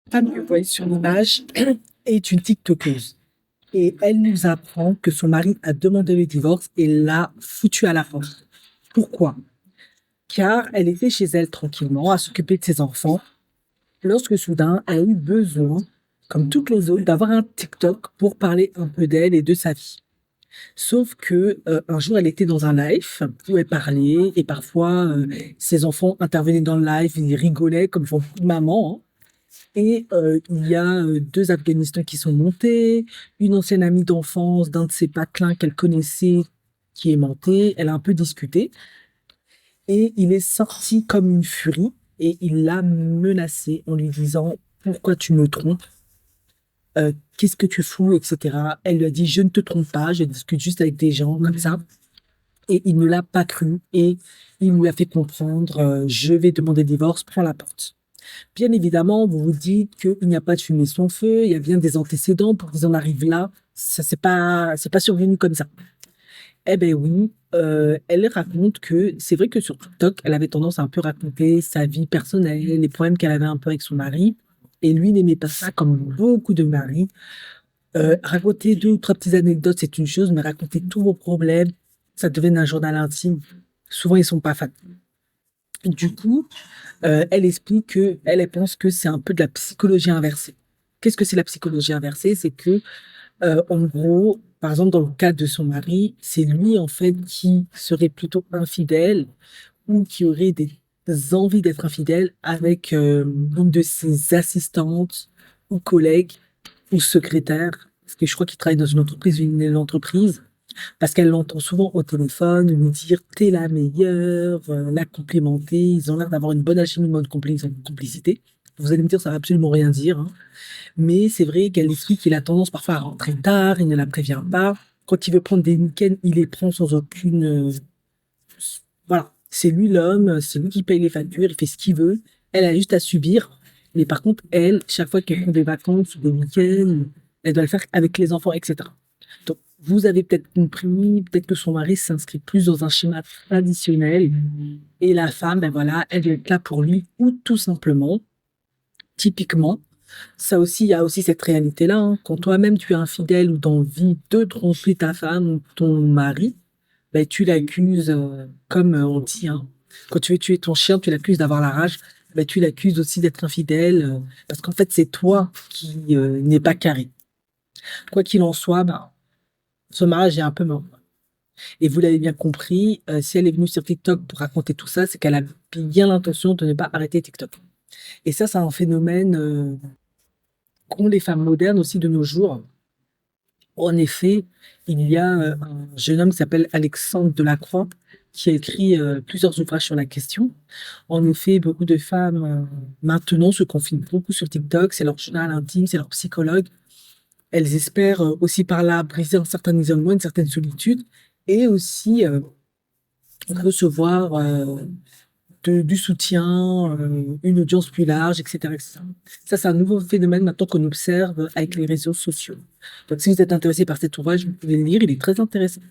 Femme que vous voyez sur l'image est une TikTokeuse. Et elle nous apprend que son mari a demandé le divorce et l'a foutu à la porte. Pourquoi? Car elle était chez elle tranquillement à s'occuper de ses enfants lorsque soudain elle a eu besoin, comme toutes les autres, d'avoir un TikTok pour parler un peu d'elle et de sa vie. Sauf que un jour elle était dans un live où elle parlait et parfois ses enfants intervenaient dans le live, ils rigolaient comme font beaucoup de mamans, hein. Et il y a 2 Afghanistans qui sont montés, une ancienne amie d'enfance d'un de ses patelins qu'elle connaissait qui est montée. Elle a un peu discuté et il est sorti comme une furie et il l'a menacée en lui disant: «Pourquoi tu me trompes? Qu'est-ce que tu fous?» et cetera. Elle lui a dit: «Je ne te trompe pas, je discute juste avec des gens comme ça». Et il ne l'a pas cru et il lui a fait comprendre: «Je vais demander le divorce, prends la porte». Bien évidemment, vous vous dites qu'il n'y a pas de fumée sans feu, il y a bien des antécédents pour qu'ils en arrivent là. Ça, c'est pas survenu comme ça. Eh ben oui, elle raconte que c'est vrai que sur TikTok, elle avait tendance à un peu raconter sa vie personnelle, les problèmes qu'elle avait un peu avec son mari. Et lui n'aimait pas ça, comme beaucoup de maris. Raconter 2 ou 3 petites anecdotes, c'est une chose, mais raconter tous vos problèmes, ça devient un journal intime. Souvent, ils sont pas fans. Du coup, elle explique que elle pense que c'est un peu de la psychologie inversée. Qu'est-ce que c'est la psychologie inversée? C'est que, en gros, par exemple, dans le cas de son mari, c'est lui, en fait, qui serait plutôt infidèle ou qui aurait des envies d'être infidèle avec, une de ses assistantes ou collègues ou secrétaires. Parce que je crois qu'il travaille dans une entreprise parce qu'elle l'entend souvent au téléphone lui dire: «T'es la meilleure», la complimenter. Ils ont l'air d'avoir une bonne alchimie, une bonne complicité. Vous allez me dire, ça va absolument rien dire, hein. Mais c'est vrai qu'elle explique qu'il a tendance parfois à rentrer tard, il ne la prévient pas. Quand il veut prendre des week-ends, il les prend sans aucune, voilà. C'est lui l'homme, c'est lui qui paye les factures, il fait ce qu'il veut. Elle a juste à subir. Mais par contre, elle, chaque fois qu'elle prend des vacances ou des week-ends, elle doit le faire avec les enfants, etc. Donc, vous avez peut-être compris, peut-être que son mari s'inscrit plus dans un schéma traditionnel et la femme, ben voilà, elle doit être là pour lui ou tout simplement, typiquement, ça aussi, il y a aussi cette réalité-là, hein. Quand toi-même tu es infidèle ou d'envie de tromper ta femme ou ton mari, ben tu l'accuses, comme on dit, hein, quand tu veux tuer ton chien, tu l'accuses d'avoir la rage, ben tu l'accuses aussi d'être infidèle, parce qu'en fait c'est toi qui n'est pas carré. Quoi qu'il en soit, ben, ce mariage est un peu mort. Et vous l'avez bien compris, si elle est venue sur TikTok pour raconter tout ça, c'est qu'elle a bien l'intention de ne pas arrêter TikTok. Et ça, c'est un phénomène qu'ont les femmes modernes aussi de nos jours. En effet, il y a un jeune homme qui s'appelle Alexandre Delacroix qui a écrit plusieurs ouvrages sur la question. En effet, beaucoup de femmes maintenant se confient beaucoup sur TikTok, c'est leur journal intime, c'est leur psychologue. Elles espèrent aussi par là briser un certain isolement, une certaine solitude et aussi recevoir du soutien, une audience plus large, etc., etc. Ça, c'est un nouveau phénomène maintenant qu'on observe avec les réseaux sociaux. Donc, si vous êtes intéressé par cet ouvrage, vous pouvez le lire, il est très intéressant.